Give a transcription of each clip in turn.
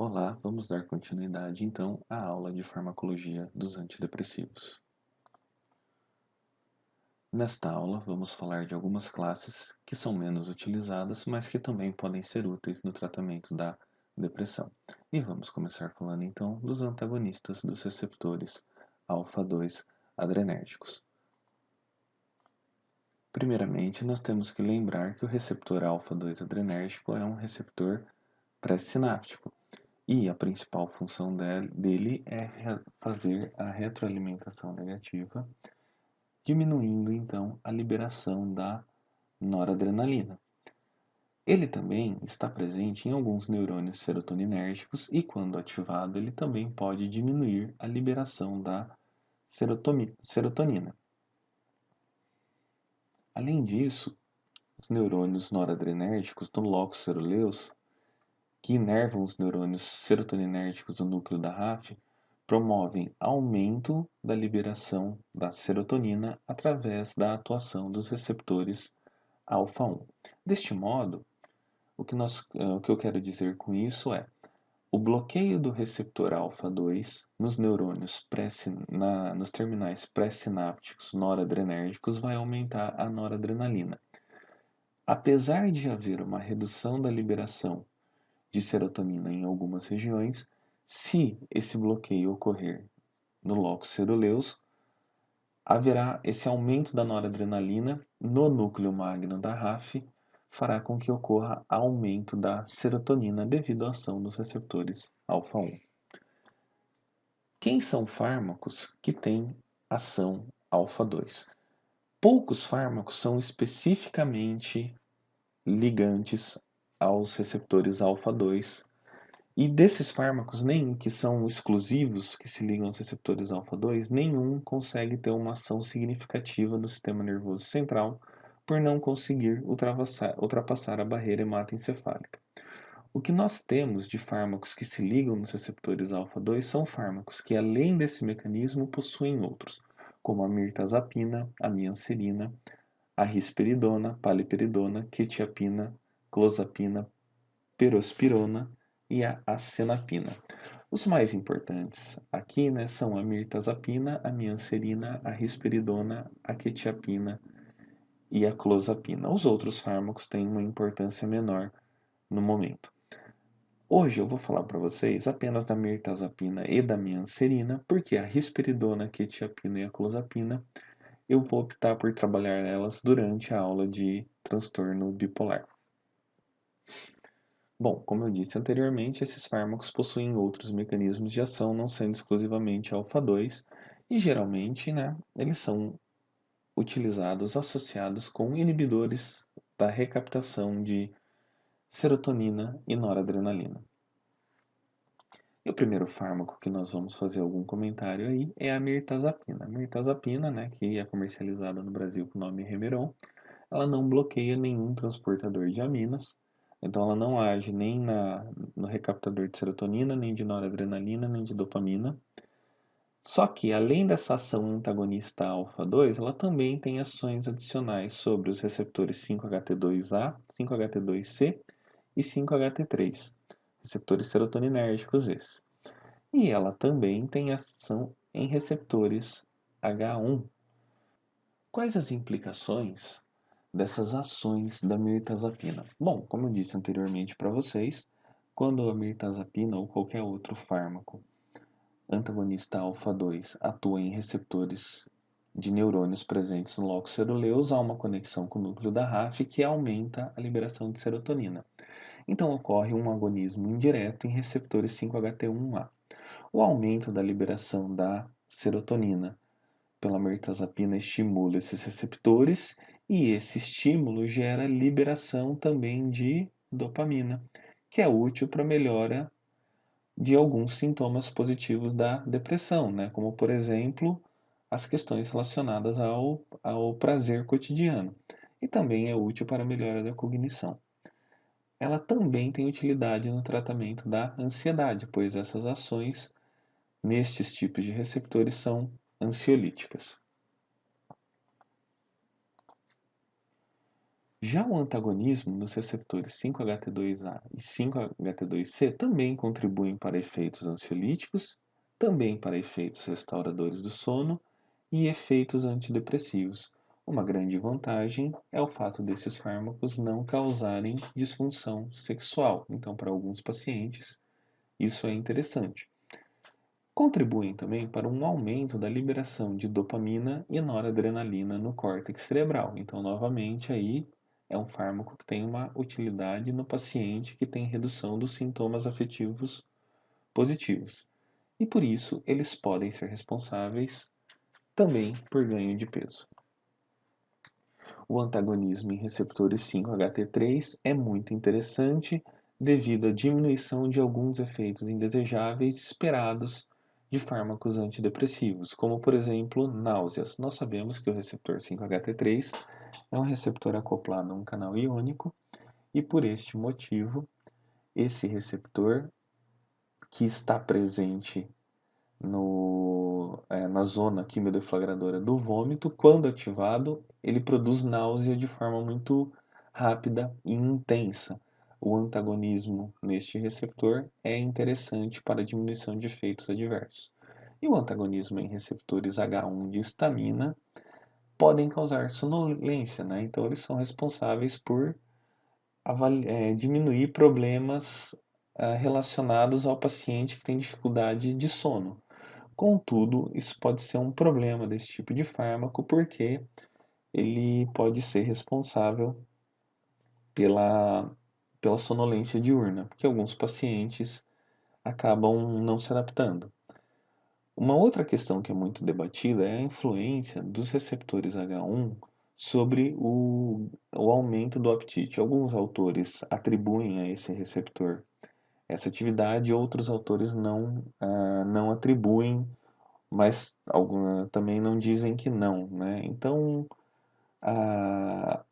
Olá, vamos dar continuidade então à aula de farmacologia dos antidepressivos. Nesta aula, vamos falar de algumas classes que são menos utilizadas, mas que também podem ser úteis no tratamento da depressão. E vamos começar falando então dos antagonistas dos receptores alfa-2 adrenérgicos. Primeiramente, nós temos que lembrar que o receptor alfa-2 adrenérgico é um receptor pré-sináptico. E a principal função dele é fazer a retroalimentação negativa, diminuindo então a liberação da noradrenalina. Ele também está presente em alguns neurônios serotoninérgicos e, quando ativado, ele também pode diminuir a liberação da serotonina. Além disso, os neurônios noradrenérgicos do lóculo ceruleus, que inervam os neurônios serotoninérgicos do núcleo da RAF, promovem aumento da liberação da serotonina através da atuação dos receptores alfa-1. Deste modo, o que eu quero dizer com isso é o bloqueio do receptor alfa-2 nos neurônios nos terminais pré-sinápticos noradrenérgicos vai aumentar a noradrenalina. Apesar de haver uma redução da liberação de serotonina em algumas regiões, se esse bloqueio ocorrer no lóculo ceruleus, haverá esse aumento da noradrenalina no núcleo magno da RAF, fará com que ocorra aumento da serotonina devido à ação dos receptores alfa-1. Quem são fármacos que têm ação alfa-2? Poucos fármacos são especificamente ligantes aos receptores alfa-2. E desses fármacos, nenhum que são exclusivos, que se ligam aos receptores alfa-2, nenhum consegue ter uma ação significativa no sistema nervoso central por não conseguir ultrapassar a barreira hematoencefálica. O que nós temos de fármacos que se ligam nos receptores alfa-2 são fármacos que, além desse mecanismo, possuem outros, como a mirtazapina, a mianserina, a risperidona, paliperidona, quetiapina, clozapina, perospirona e a acenapina. Os mais importantes aqui, são a mirtazapina, a mianserina, a risperidona, a quetiapina e a clozapina. Os outros fármacos têm uma importância menor no momento. Hoje eu vou falar para vocês apenas da mirtazapina e da mianserina, porque a risperidona, a quetiapina e a clozapina eu vou optar por trabalhar elas durante a aula de transtorno bipolar. Bom, como eu disse anteriormente, esses fármacos possuem outros mecanismos de ação, não sendo exclusivamente alfa-2, e geralmente, eles são utilizados associados com inibidores da recaptação de serotonina e noradrenalina. E o primeiro fármaco que nós vamos fazer algum comentário aí é a mirtazapina. A mirtazapina, que é comercializada no Brasil com o nome Remeron, ela não bloqueia nenhum transportador de aminas, então ela não age nem no recaptador de serotonina, nem de noradrenalina, nem de dopamina. Só que, além dessa ação antagonista alfa-2, ela também tem ações adicionais sobre os receptores 5-HT2A, 5-HT2C e 5-HT3, receptores serotoninérgicos esses. E ela também tem ação em receptores H1. Quais as implicações dessas ações da mirtazapina? Bom, como eu disse anteriormente para vocês, quando a mirtazapina ou qualquer outro fármaco antagonista alfa-2 atua em receptores de neurônios presentes no lóculo ceruleus, há uma conexão com o núcleo da RAF que aumenta a liberação de serotonina. Então ocorre um agonismo indireto em receptores 5-HT1A. O aumento da liberação da serotonina pela mirtazapina estimula esses receptores e esse estímulo gera liberação também de dopamina, que é útil para a melhora de alguns sintomas positivos da depressão, como por exemplo as questões relacionadas ao prazer cotidiano, e também é útil para a melhora da cognição. Ela também tem utilidade no tratamento da ansiedade, pois essas ações nestes tipos de receptores são ansiolíticas. Já o antagonismo nos receptores 5-HT2A e 5-HT2C também contribuem para efeitos ansiolíticos, também para efeitos restauradores do sono e efeitos antidepressivos. Uma grande vantagem é o fato desses fármacos não causarem disfunção sexual. Então, para alguns pacientes, isso é interessante. Contribuem também para um aumento da liberação de dopamina e noradrenalina no córtex cerebral. Então, novamente, aí é um fármaco que tem uma utilidade no paciente que tem redução dos sintomas afetivos positivos. E por isso, eles podem ser responsáveis também por ganho de peso. O antagonismo em receptores 5-HT3 é muito interessante devido à diminuição de alguns efeitos indesejáveis esperados de fármacos antidepressivos, como por exemplo náuseas. Nós sabemos que o receptor 5-HT3 é um receptor acoplado a um canal iônico e por este motivo esse receptor que está presente na zona quimio-deflagradora do vômito, quando ativado, ele produz náusea de forma muito rápida e intensa. O antagonismo neste receptor é interessante para a diminuição de efeitos adversos. E o antagonismo em receptores H1 de histamina podem causar sonolência, né? Então eles são responsáveis por diminuir problemas relacionados ao paciente que tem dificuldade de sono. Contudo, isso pode ser um problema desse tipo de fármaco porque ele pode ser responsável pela, pela sonolência diurna, porque alguns pacientes acabam não se adaptando. Uma outra questão que é muito debatida é a influência dos receptores H1 sobre o aumento do apetite. Alguns autores atribuem a esse receptor essa atividade, outros autores não atribuem, mas também não dizem que não, né? Então, ah,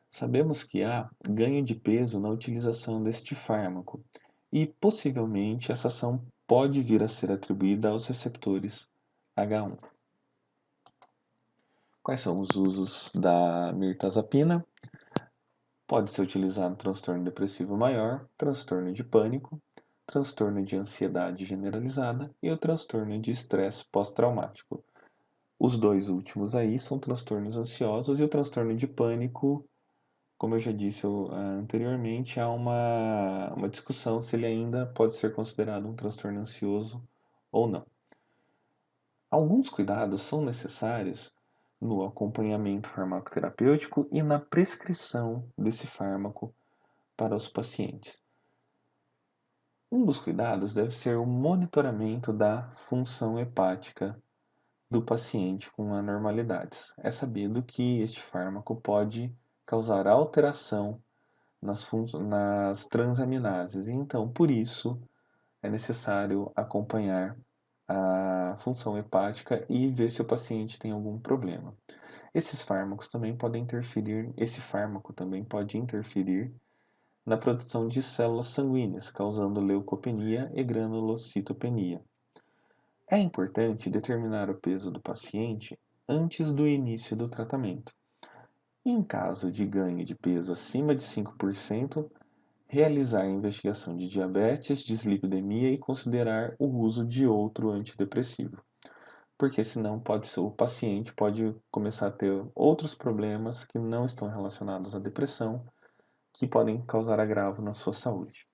sabemos que há ganho de peso na utilização deste fármaco e possivelmente essa ação pode vir a ser atribuída aos receptores H1. Quais são os usos da mirtazapina? Pode ser utilizado no transtorno depressivo maior, transtorno de pânico, transtorno de ansiedade generalizada e o transtorno de estresse pós-traumático. Os dois últimos aí são transtornos ansiosos e o transtorno de pânico, como eu já disse anteriormente, há uma discussão se ele ainda pode ser considerado um transtorno ansioso ou não. Alguns cuidados são necessários no acompanhamento farmacoterapêutico e na prescrição desse fármaco para os pacientes. Um dos cuidados deve ser o monitoramento da função hepática do paciente com anormalidades. É sabido que este fármaco pode causar alteração nas transaminases, e então, por isso, é necessário acompanhar a função hepática e ver se o paciente tem algum problema. Esse fármaco também pode interferir na produção de células sanguíneas, causando leucopenia e granulocitopenia. É importante determinar o peso do paciente antes do início do tratamento. Em caso de ganho de peso acima de 5%, realizar a investigação de diabetes, dislipidemia e considerar o uso de outro antidepressivo. Porque senão o paciente pode começar a ter outros problemas que não estão relacionados à depressão, que podem causar agravo na sua saúde.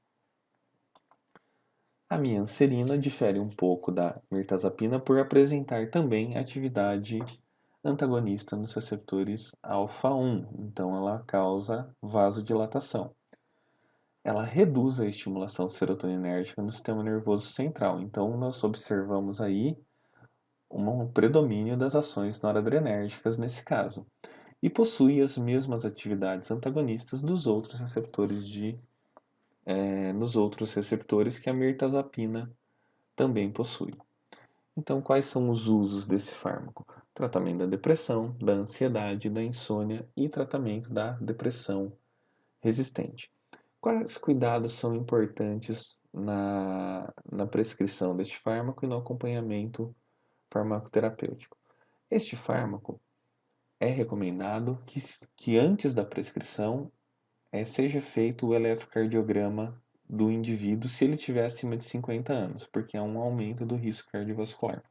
A mianserina difere um pouco da mirtazapina por apresentar também atividade antagonista nos receptores alfa-1, então ela causa vasodilatação. Ela reduz a estimulação serotoninérgica no sistema nervoso central, então nós observamos aí um predomínio das ações noradrenérgicas nesse caso, e possui as mesmas atividades antagonistas dos outros receptores nos outros receptores que a mirtazapina também possui. Então, quais são os usos desse fármaco? Tratamento da depressão, da ansiedade, da insônia e tratamento da depressão resistente. Quais cuidados são importantes na prescrição deste fármaco e no acompanhamento farmacoterapêutico? Este fármaco é recomendado que antes da prescrição seja feito o eletrocardiograma do indivíduo se ele tiver acima de 50 anos, porque há um aumento do risco cardiovascular.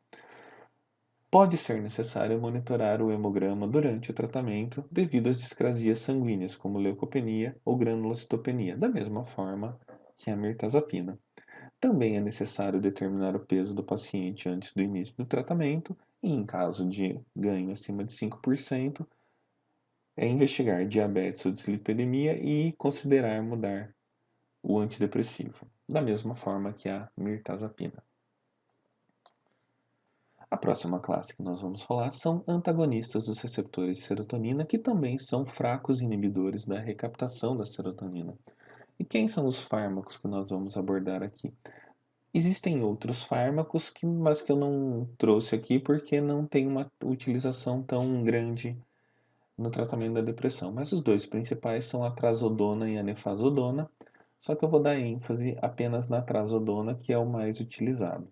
Pode ser necessário monitorar o hemograma durante o tratamento devido às discrasias sanguíneas, como leucopenia ou granulocitopenia, da mesma forma que a mirtazapina. Também é necessário determinar o peso do paciente antes do início do tratamento e, em caso de ganho acima de 5%, investigar diabetes ou dislipidemia e considerar mudar o antidepressivo, da mesma forma que a mirtazapina. A próxima classe que nós vamos falar são antagonistas dos receptores de serotonina, que também são fracos inibidores da recaptação da serotonina. E quem são os fármacos que nós vamos abordar aqui? Existem outros fármacos, mas que eu não trouxe aqui porque não tem uma utilização tão grande no tratamento da depressão. Mas os dois principais são a trazodona e a nefazodona, só que eu vou dar ênfase apenas na trazodona, que é o mais utilizado.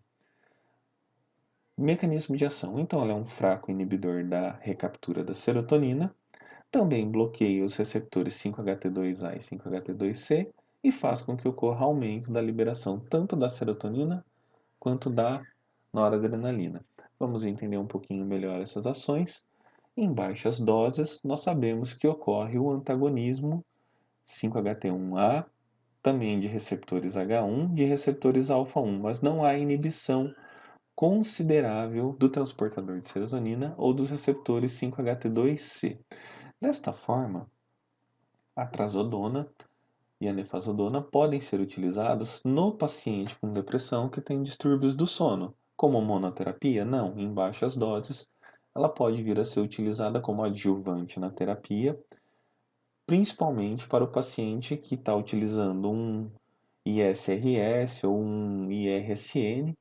Mecanismo de ação. Então, ela é um fraco inibidor da recaptura da serotonina, também bloqueia os receptores 5-HT2A e 5-HT2C e faz com que ocorra aumento da liberação tanto da serotonina quanto da noradrenalina. Vamos entender um pouquinho melhor essas ações. Em baixas doses, nós sabemos que ocorre o antagonismo 5-HT1A, também de receptores H1, de receptores alfa-1, mas não há inibição considerável do transportador de serotonina ou dos receptores 5-HT2C. Desta forma, a trazodona e a nefazodona podem ser utilizados no paciente com depressão que tem distúrbios do sono. Como monoterapia? Não, em baixas doses, ela pode vir a ser utilizada como adjuvante na terapia, principalmente para o paciente que está utilizando um ISRS ou um IRSN,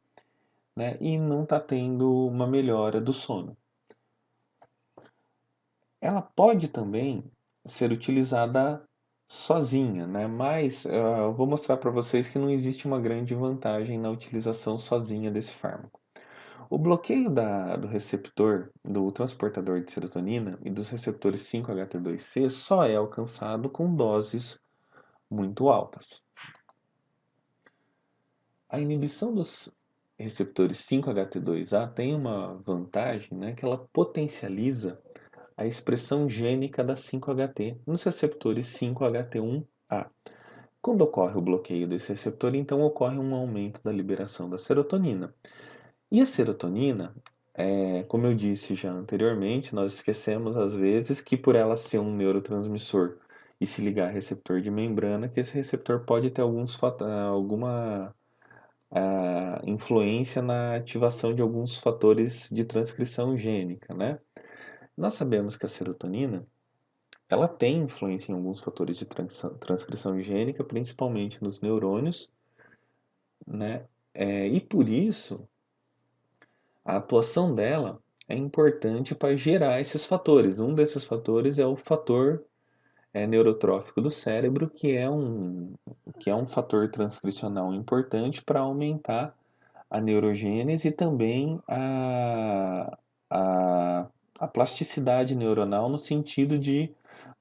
né, e não está tendo uma melhora do sono. Ela pode também ser utilizada sozinha, né? Mas eu vou mostrar para vocês que não existe uma grande vantagem na utilização sozinha desse fármaco. O bloqueio do receptor do transportador de serotonina e dos receptores 5-HT2C só é alcançado com doses muito altas. A inibição dos receptores 5-HT2A tem uma vantagem, né, que ela potencializa a expressão gênica da 5-HT nos receptores 5-HT1A. Quando ocorre o bloqueio desse receptor, então ocorre um aumento da liberação da serotonina. E a serotonina, como eu disse já anteriormente, nós esquecemos às vezes que por ela ser um neurotransmissor e se ligar a receptor de membrana, que esse receptor pode ter alguma influência na ativação de alguns fatores de transcrição gênica, né? Nós sabemos que a serotonina ela tem influência em alguns fatores de transcrição gênica, principalmente nos neurônios, né? E por isso a atuação dela é importante para gerar esses fatores. Um desses fatores é o fator neurotrófico do cérebro, que é um fator transcricional importante para aumentar a neurogênese e também a, a plasticidade neuronal no sentido de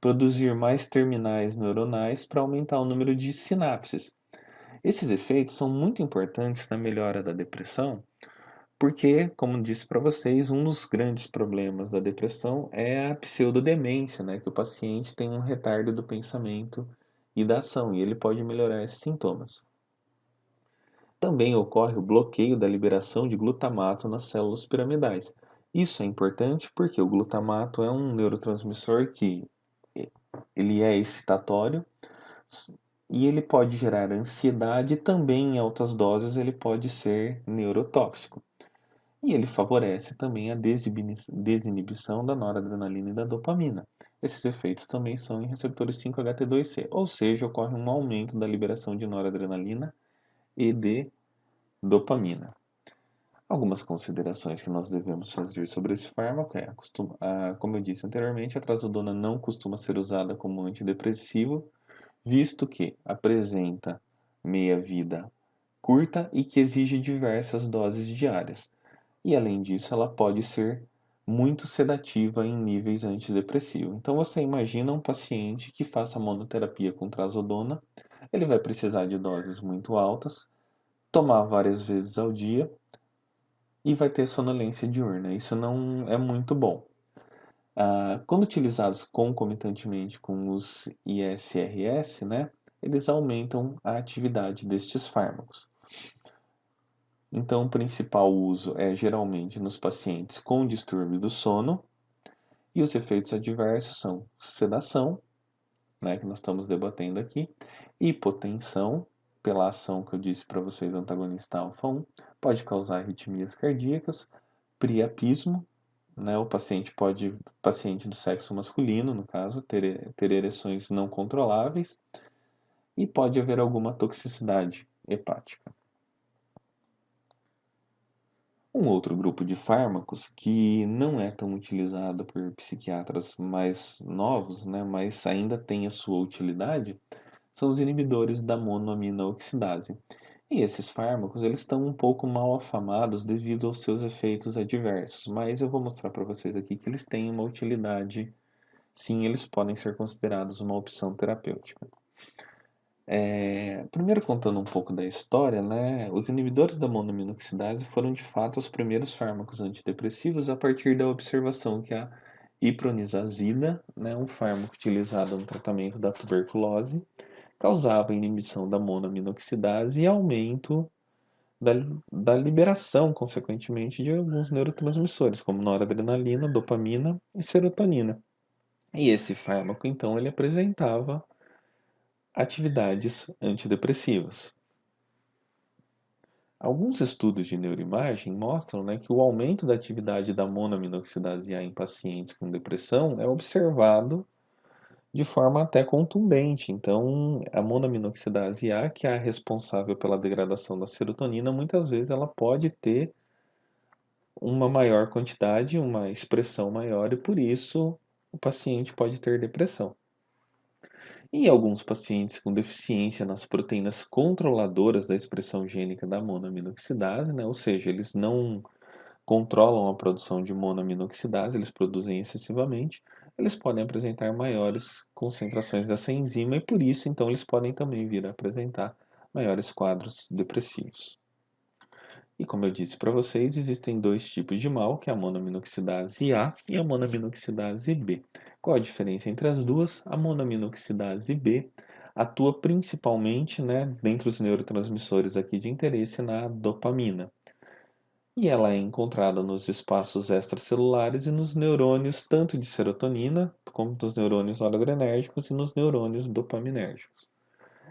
produzir mais terminais neuronais para aumentar o número de sinapses. Esses efeitos são muito importantes na melhora da depressão, porque, como disse para vocês, um dos grandes problemas da depressão é a pseudodemência, né? Que o paciente tem um retardo do pensamento e da ação, e ele pode melhorar esses sintomas. Também ocorre o bloqueio da liberação de glutamato nas células piramidais. Isso é importante porque o glutamato é um neurotransmissor que ele é excitatório e ele pode gerar ansiedade e também em altas doses ele pode ser neurotóxico. E ele favorece também a desinibição da noradrenalina e da dopamina. Esses efeitos também são em receptores 5-HT2C, ou seja, ocorre um aumento da liberação de noradrenalina e de dopamina. Algumas considerações que nós devemos fazer sobre esse fármaco como eu disse anteriormente, a trazodona não costuma ser usada como antidepressivo, visto que apresenta meia-vida curta e que exige diversas doses diárias. E além disso, ela pode ser muito sedativa em níveis antidepressivos. Então você imagina um paciente que faça monoterapia com trazodona, ele vai precisar de doses muito altas, tomar várias vezes ao dia e vai ter sonolência diurna. Isso não é muito bom. Quando utilizados concomitantemente com os ISRS, né, eles aumentam a atividade destes fármacos. Então, o principal uso é geralmente nos pacientes com distúrbio do sono, e os efeitos adversos são sedação, né, que nós estamos debatendo aqui, hipotensão, pela ação que eu disse para vocês, antagonista alfa-1, pode causar arritmias cardíacas, priapismo, né, paciente do sexo masculino, no caso, ter ereções não controláveis, e pode haver alguma toxicidade hepática. Um outro grupo de fármacos que não é tão utilizado por psiquiatras mais novos, né, mas ainda tem a sua utilidade, são os inibidores da monoaminoxidase. E esses fármacos, eles estão um pouco mal afamados devido aos seus efeitos adversos, mas eu vou mostrar para vocês aqui que eles têm uma utilidade, sim, eles podem ser considerados uma opção terapêutica. Primeiro contando um pouco da história, né, os inibidores da monoaminoxidase foram de fato os primeiros fármacos antidepressivos a partir da observação que a ipronizazida, né, um fármaco utilizado no tratamento da tuberculose, causava inibição da monoaminoxidase e aumento da, da liberação, consequentemente, de alguns neurotransmissores, como noradrenalina, dopamina e serotonina. E esse fármaco, então, ele apresentava atividades antidepressivas. Alguns estudos de neuroimagem mostram, né, que o aumento da atividade da monoaminoxidase A em pacientes com depressão é observado de forma até contundente. Então, a monoaminoxidase A, que é a responsável pela degradação da serotonina, muitas vezes ela pode ter uma maior quantidade, uma expressão maior, e por isso o paciente pode ter depressão. Em alguns pacientes com deficiência nas proteínas controladoras da expressão gênica da monoaminoxidase, né, ou seja, eles não controlam a produção de monoaminoxidase, eles produzem excessivamente, eles podem apresentar maiores concentrações dessa enzima e por isso, então, eles podem também vir a apresentar maiores quadros depressivos. E como eu disse para vocês, existem dois tipos de mal, que é a monoaminoxidase A e a monoaminoxidase B. Qual a diferença entre as duas? A monoaminoxidase B atua principalmente, né, dentre os neurotransmissores aqui de interesse, na dopamina. E ela é encontrada nos espaços extracelulares e nos neurônios tanto de serotonina, como dos neurônios noradrenérgicos e nos neurônios dopaminérgicos.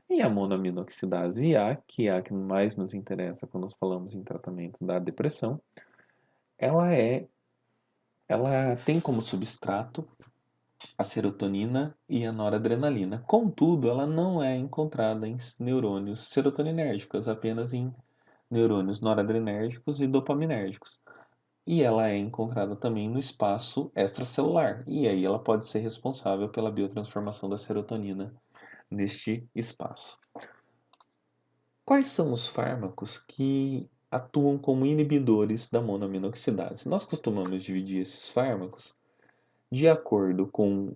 E a monoaminoxidase A, que é a que mais nos interessa quando nós falamos em tratamento da depressão, ela ela tem como substrato a serotonina e a noradrenalina. Contudo, ela não é encontrada em neurônios serotoninérgicos, apenas em neurônios noradrenérgicos e dopaminérgicos. E ela é encontrada também no espaço extracelular, e aí ela pode ser responsável pela biotransformação da serotonina neste espaço. Quais são os fármacos que atuam como inibidores da monoaminoxidase? Nós costumamos dividir esses fármacos de acordo com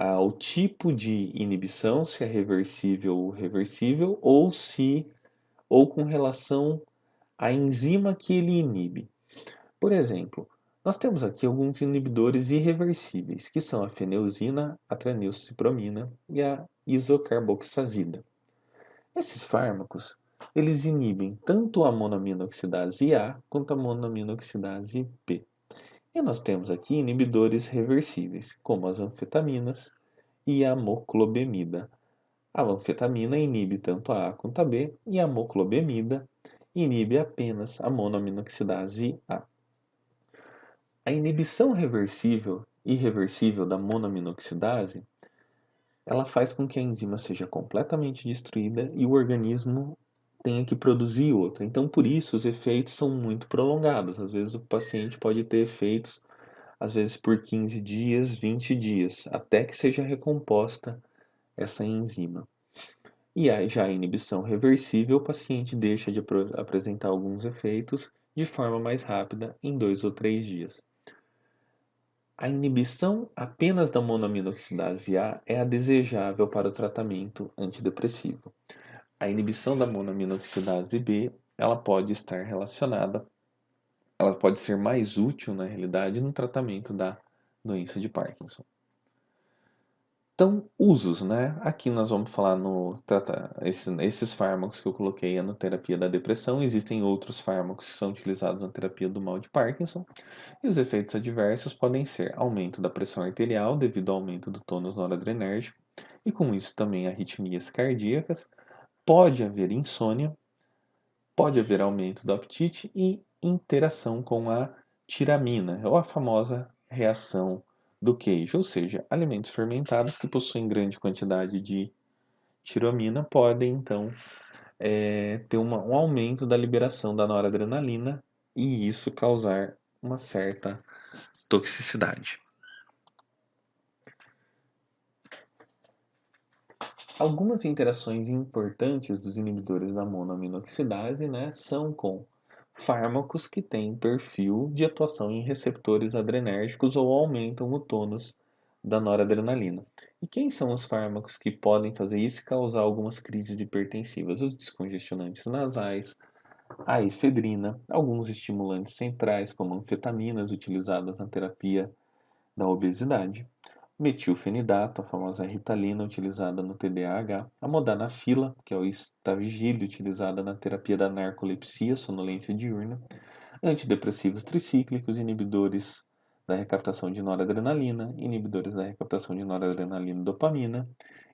o tipo de inibição, se é reversível ou reversível, ou com relação à enzima que ele inibe. Por exemplo, nós temos aqui alguns inibidores irreversíveis, que são a feneuzina, a tranilcipromina e a isocarboxazida. Esses fármacos, eles inibem tanto a monoaminoxidase A quanto a monoaminoxidase B. E nós temos aqui inibidores reversíveis, como as anfetaminas e a moclobemida. A anfetamina inibe tanto a A quanto a B e a moclobemida inibe apenas a monoaminoxidase A. A inibição reversível e irreversível da monoaminoxidase, ela faz com que a enzima seja completamente destruída e o organismo tenha que produzir outra. Então, por isso, os efeitos são muito prolongados. Às vezes, o paciente pode ter efeitos, às vezes, por 15 dias, 20 dias, até que seja recomposta essa enzima. E aí, já a inibição reversível, o paciente deixa de apresentar alguns efeitos de forma mais rápida, em 2 ou 3 dias. A inibição apenas da monoaminoxidase A é a desejável para o tratamento antidepressivo. A inibição da monoaminoxidase B, ela pode estar relacionada, ela pode ser mais útil, na realidade, no tratamento da doença de Parkinson. Então, usos, né? Aqui nós vamos falar esses fármacos que eu coloquei na terapia da depressão. Existem outros fármacos que são utilizados na terapia do mal de Parkinson. E os efeitos adversos podem ser aumento da pressão arterial devido ao aumento do tônus noradrenérgico e com isso também arritmias cardíacas. Pode haver insônia, pode haver aumento do apetite e interação com a tiramina, ou a famosa reação do queijo, ou seja, alimentos fermentados que possuem grande quantidade de tiramina podem então ter um aumento da liberação da noradrenalina e isso causar uma certa toxicidade. Algumas interações importantes dos inibidores da monoaminoxidase, né, são com fármacos que têm perfil de atuação em receptores adrenérgicos ou aumentam o tônus da noradrenalina. E quem são os fármacos que podem fazer isso e causar algumas crises hipertensivas? Os descongestionantes nasais, a efedrina, alguns estimulantes centrais, como anfetaminas utilizadas na terapia da obesidade, metilfenidato, a famosa Ritalina utilizada no TDAH, a modafinila, que é o Stavigil utilizada na terapia da narcolepsia, sonolência diurna, antidepressivos tricíclicos, inibidores da recaptação de noradrenalina, inibidores da recaptação de noradrenalina e dopamina,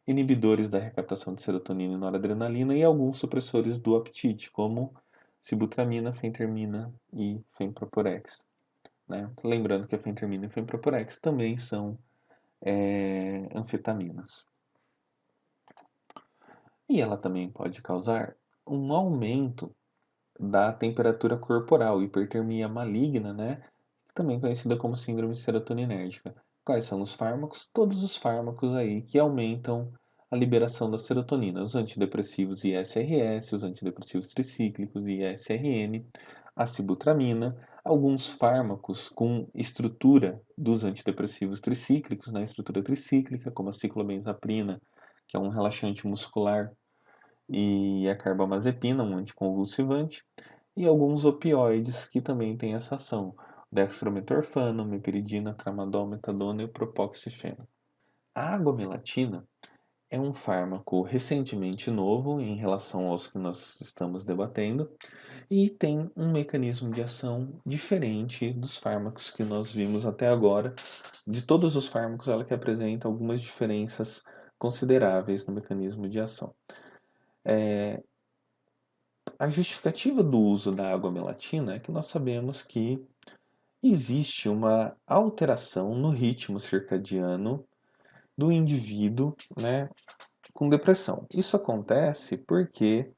inibidores da recaptação de serotonina e noradrenalina e alguns supressores do apetite, como sibutramina, fentermina e fenproporex. Né? Lembrando que a fentermina e fenproporex também são anfetaminas. E ela também pode causar um aumento da temperatura corporal, hipertermia maligna, né? Também conhecida como síndrome serotoninérgica. Quais são os fármacos? Todos os fármacos aí que aumentam a liberação da serotonina, os antidepressivos ISRS, os antidepressivos tricíclicos ISRN, a sibutramina, alguns fármacos com estrutura dos antidepressivos tricíclicos, na estrutura tricíclica, como a ciclobenzaprina, que é um relaxante muscular, e a carbamazepina, um anticonvulsivante, e alguns opioides que também têm essa ação, dextrometorfano, meperidina, tramadol, metadona e o propoxifeno. A agomelatina é um fármaco recentemente novo em relação aos que nós estamos debatendo e tem um mecanismo de ação diferente dos fármacos que nós vimos até agora. De todos os fármacos, ela que apresenta algumas diferenças consideráveis no mecanismo de ação. A justificativa do uso da agomelatina é que nós sabemos que existe uma alteração no ritmo circadiano do indivíduo, né, com depressão. Isso acontece porque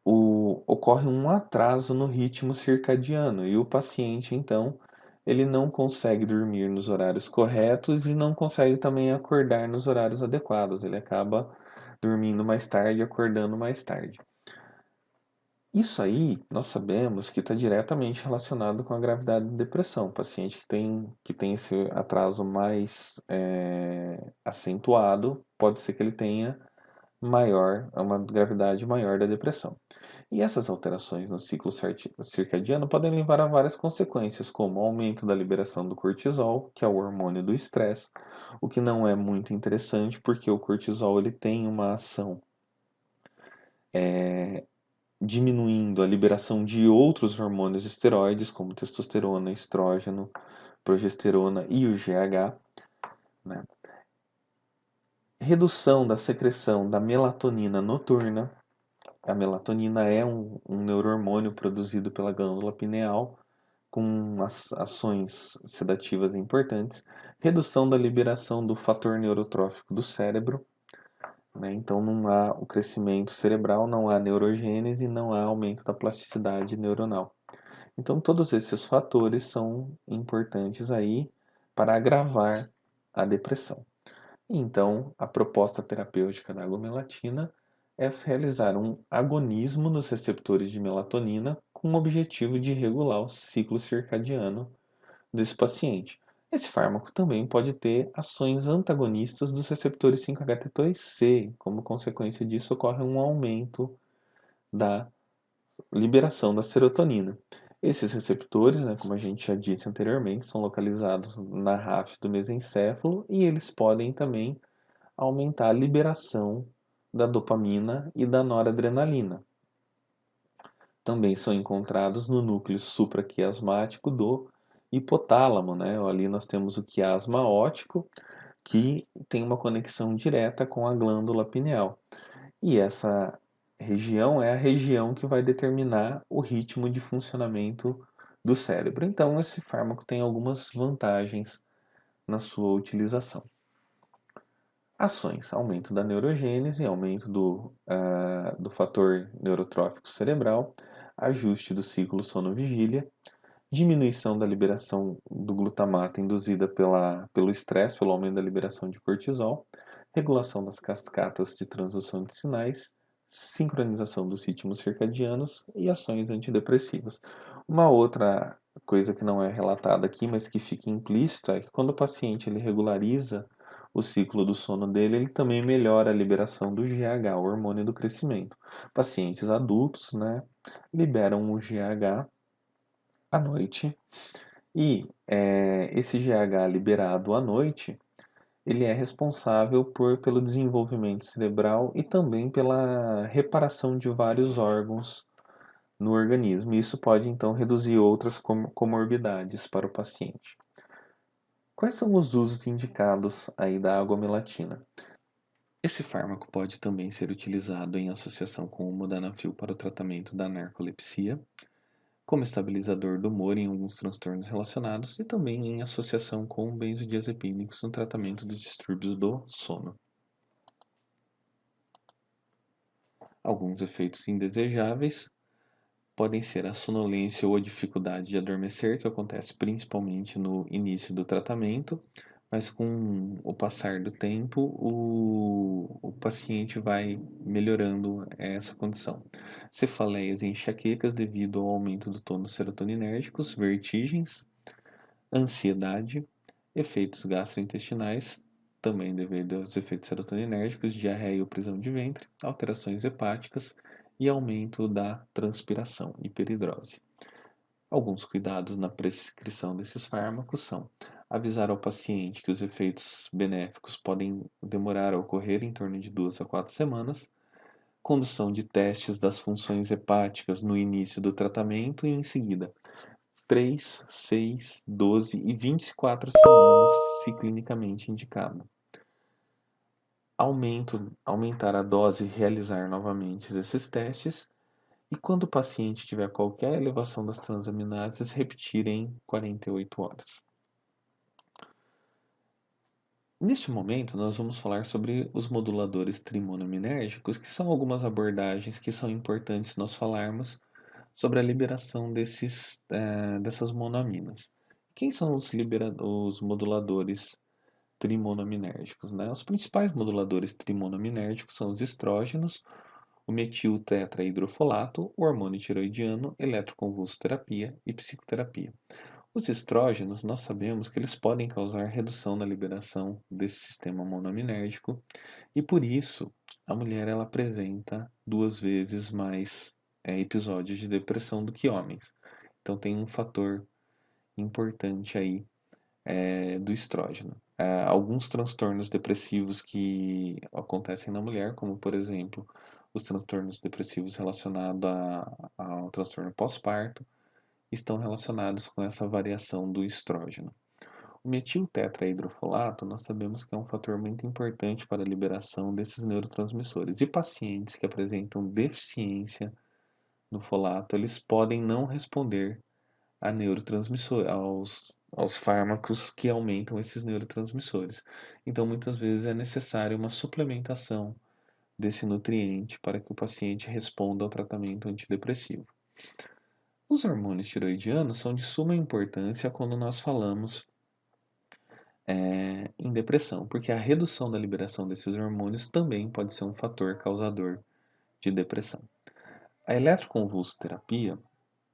ocorre um atraso no ritmo circadiano e o paciente, então, ele não consegue dormir nos horários corretos e não consegue também acordar nos horários adequados. Ele acaba dormindo mais tarde, acordando mais tarde. Isso aí nós sabemos que está diretamente relacionado com a gravidade da depressão. O paciente que tem esse atraso mais acentuado, pode ser que ele tenha uma gravidade maior da depressão. E essas alterações no ciclo circadiano podem levar a várias consequências, como o aumento da liberação do cortisol, que é o hormônio do estresse, o que não é muito interessante porque o cortisol ele tem uma ação diminuindo a liberação de outros hormônios esteroides, como testosterona, estrógeno, progesterona e o GH, né? Redução da secreção da melatonina noturna. A melatonina é um neurohormônio produzido pela glândula pineal com ações sedativas importantes. Redução da liberação do fator neurotrófico do cérebro, né? Então não há o crescimento cerebral, não há neurogênese, não há aumento da plasticidade neuronal. Então todos esses fatores são importantes aí para agravar a depressão. Então a proposta terapêutica da agomelatina é realizar um agonismo nos receptores de melatonina com o objetivo de regular o ciclo circadiano desse paciente. Esse fármaco também pode ter ações antagonistas dos receptores 5-HT2C. Como consequência disso, ocorre um aumento da liberação da serotonina. Esses receptores, né, como a gente já disse anteriormente, são localizados na RAF do mesencéfalo e eles podem também aumentar a liberação da dopamina e da noradrenalina. Também são encontrados no núcleo supraquiasmático do hipotálamo, né? Ali nós temos o quiasma óptico, que tem uma conexão direta com a glândula pineal. E essa região é a região que vai determinar o ritmo de funcionamento do cérebro. Então, esse fármaco tem algumas vantagens na sua utilização. Ações: aumento da neurogênese, aumento do fator neurotrófico cerebral, ajuste do ciclo sono-vigília, diminuição da liberação do glutamato induzida pelo estresse, pelo aumento da liberação de cortisol, regulação das cascatas de transdução de sinais, sincronização dos ritmos circadianos e ações antidepressivas. Uma outra coisa que não é relatada aqui, mas que fica implícita, é que quando o paciente ele regulariza o ciclo do sono dele, ele também melhora a liberação do GH, o hormônio do crescimento. Pacientes adultos, né, liberam o GH à noite e esse GH liberado à noite, ele é responsável pelo desenvolvimento cerebral e também pela reparação de vários órgãos no organismo. Isso pode então reduzir outras comorbidades para o paciente. Quais são os usos indicados aí da agomelatina? Esse fármaco pode também ser utilizado em associação com o modafinil para o tratamento da narcolepsia, como estabilizador do humor em alguns transtornos relacionados e também em associação com benzodiazepínicos no tratamento dos distúrbios do sono. Alguns efeitos indesejáveis podem ser a sonolência ou a dificuldade de adormecer, que acontece principalmente no início do tratamento, mas com o passar do tempo, o paciente vai melhorando essa condição. Cefaleias e enxaquecas devido ao aumento do tônus serotoninérgicos, vertigens, ansiedade, efeitos gastrointestinais, também devido aos efeitos serotoninérgicos, diarreia ou prisão de ventre, alterações hepáticas e aumento da transpiração, hiperidrose. Alguns cuidados na prescrição desses fármacos são avisar ao paciente que os efeitos benéficos podem demorar a ocorrer em torno de 2 a 4 semanas, condução de testes das funções hepáticas no início do tratamento e em seguida 3, 6, 12 e 24 semanas, se clinicamente indicado. Aumentar a dose e realizar novamente esses testes. E quando o paciente tiver qualquer elevação das transaminases, repetir em 48 horas. Neste momento, nós vamos falar sobre os moduladores trimonominérgicos, que são algumas abordagens que são importantes nós falarmos sobre a liberação dessas monoaminas. Quem são os moduladores trimonominérgicos, né? Os principais moduladores trimonominérgicos são os estrógenos, o metiltetrahidrofolato, o hormônio tiroidiano, eletroconvulsoterapia e psicoterapia. Os estrógenos, nós sabemos que eles podem causar redução na liberação desse sistema monoaminérgico e por isso a mulher ela apresenta 2 vezes mais episódios de depressão do que homens. Então tem um fator importante aí do estrógeno. Alguns transtornos depressivos que acontecem na mulher, como por exemplo os transtornos depressivos relacionados ao transtorno pós-parto, estão relacionados com essa variação do estrógeno. O metiltetrahidrofolato, nós sabemos que é um fator muito importante para a liberação desses neurotransmissores. E pacientes que apresentam deficiência no folato, eles podem não responder a aos fármacos que aumentam esses neurotransmissores. Então, muitas vezes é necessária uma suplementação desse nutriente para que o paciente responda ao tratamento antidepressivo. Os hormônios tiroidianos são de suma importância quando nós falamos em depressão, porque a redução da liberação desses hormônios também pode ser um fator causador de depressão. A eletroconvulsoterapia,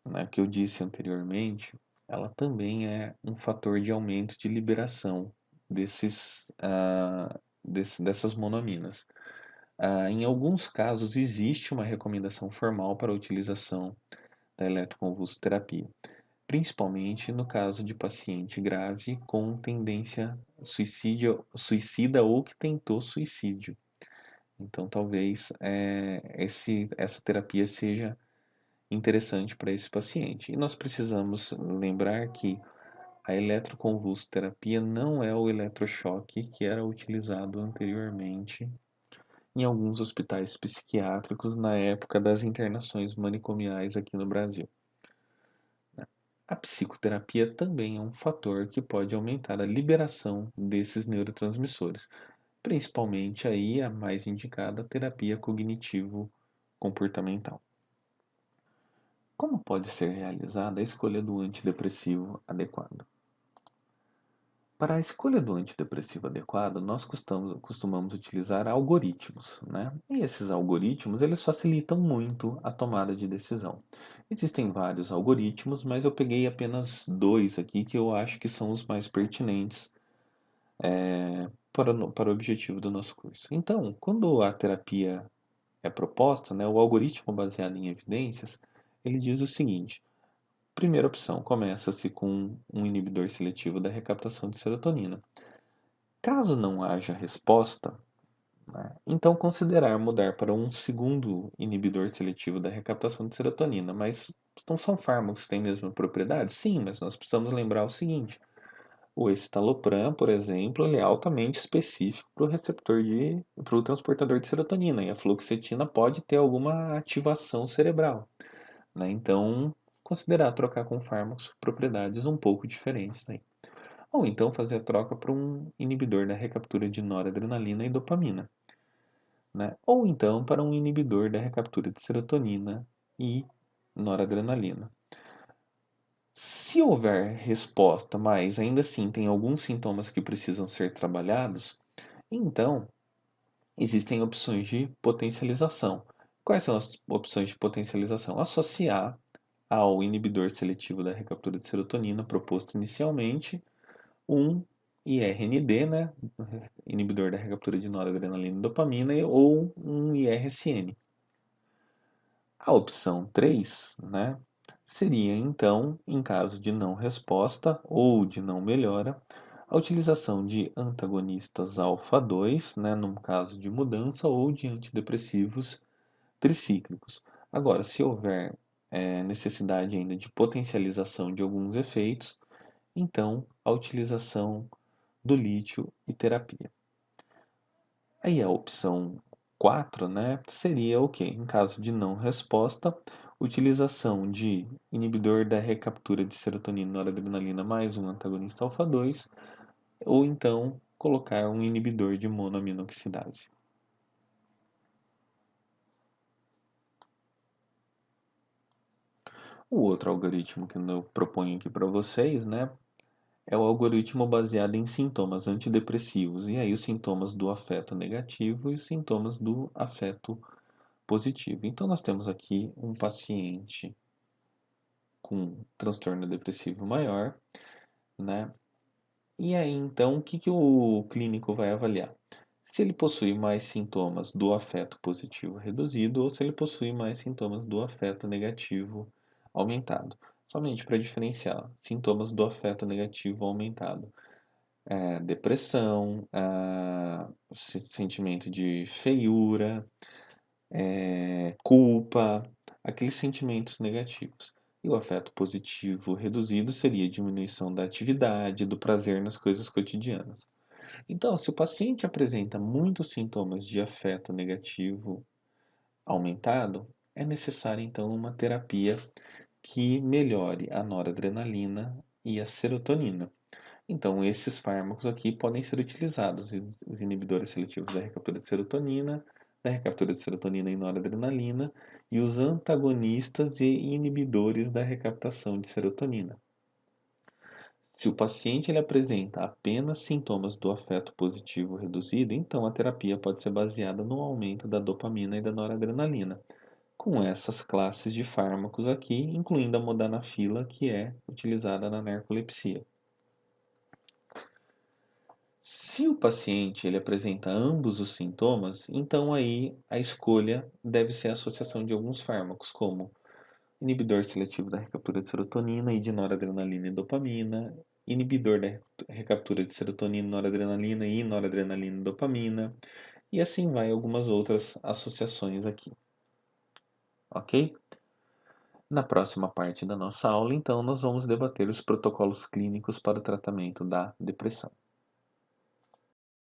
né, que eu disse anteriormente, ela também é um fator de aumento de liberação dessas monoaminas. Em alguns casos, existe uma recomendação formal para a utilização da eletroconvulsoterapia, principalmente no caso de paciente grave com tendência suicida ou que tentou suicídio. Então, talvez essa terapia seja interessante para esse paciente. E nós precisamos lembrar que a eletroconvulsoterapia não é o eletrochoque que era utilizado anteriormente em alguns hospitais psiquiátricos na época das internações manicomiais aqui no Brasil. A psicoterapia também é um fator que pode aumentar a liberação desses neurotransmissores, principalmente aí a mais indicada, a terapia cognitivo-comportamental. Como pode ser realizada a escolha do antidepressivo adequado? Para a escolha do antidepressivo adequado, nós costumamos utilizar algoritmos, né? E esses algoritmos, eles facilitam muito a tomada de decisão. Existem vários algoritmos, mas eu peguei apenas dois aqui que eu acho que são os mais pertinentes para o objetivo do nosso curso. Então, quando a terapia é proposta, né, o algoritmo baseado em evidências, ele diz o seguinte: primeira opção, começa-se com um inibidor seletivo da recaptação de serotonina. Caso não haja resposta, né, então considerar mudar para um segundo inibidor seletivo da recaptação de serotonina. Mas não são fármacos que têm a mesma propriedade? Sim, mas nós precisamos lembrar o seguinte: o escitalopram, por exemplo, ele é altamente específico para o para o transportador de serotonina, e a fluoxetina pode ter alguma ativação cerebral, né? Então, considerar trocar com fármacos com propriedades um pouco diferentes, né? Ou então fazer a troca por um inibidor da recaptura de noradrenalina e dopamina, né? Ou então para um inibidor da recaptura de serotonina e noradrenalina. Se houver resposta, mas ainda assim tem alguns sintomas que precisam ser trabalhados, então existem opções de potencialização. Quais são as opções de potencialização? Associar ao inibidor seletivo da recaptura de serotonina proposto inicialmente um IRND, né, inibidor da recaptura de noradrenalina e dopamina, ou um IRSN. A opção 3, né, seria então, em caso de não resposta ou de não melhora, a utilização de antagonistas alfa-2, né, no caso de mudança, ou de antidepressivos tricíclicos. Agora, se houver necessidade ainda de potencialização de alguns efeitos, então a utilização do lítio e terapia. Aí a opção 4, né, seria o quê? Em caso de não resposta, utilização de inibidor da recaptura de serotonina e noradrenalina mais um antagonista alfa-2, ou então colocar um inibidor de monoaminoxidase. O outro algoritmo que eu proponho aqui para vocês, né, é o algoritmo baseado em sintomas antidepressivos, e aí os sintomas do afeto negativo e os sintomas do afeto positivo. Então, nós temos aqui um paciente com transtorno depressivo maior, né? E aí, então, o que o clínico vai avaliar? Se ele possui mais sintomas do afeto positivo reduzido ou se ele possui mais sintomas do afeto negativo aumentado. Somente para diferenciar sintomas do afeto negativo aumentado. Depressão, sentimento de feiura, culpa, aqueles sentimentos negativos. E o afeto positivo reduzido seria a diminuição da atividade, do prazer nas coisas cotidianas. Então, se o paciente apresenta muitos sintomas de afeto negativo aumentado, é necessária então uma terapia que melhore a noradrenalina e a serotonina. Então, esses fármacos aqui podem ser utilizados, os inibidores seletivos da recaptura de serotonina, da recaptura de serotonina e noradrenalina, e os antagonistas e inibidores da recaptação de serotonina. Se o paciente ele apresenta apenas sintomas do afeto positivo reduzido, então a terapia pode ser baseada no aumento da dopamina e da noradrenalina. com essas classes de fármacos aqui, incluindo a modafinila, que é utilizada na narcolepsia. Se o paciente ele apresenta ambos os sintomas, então aí a escolha deve ser a associação de alguns fármacos, como inibidor seletivo da recaptura de serotonina e de noradrenalina e dopamina, inibidor da recaptura de serotonina, noradrenalina e noradrenalina e dopamina, e assim vai algumas outras associações aqui, ok? Na próxima parte da nossa aula, então, nós vamos debater os protocolos clínicos para o tratamento da depressão.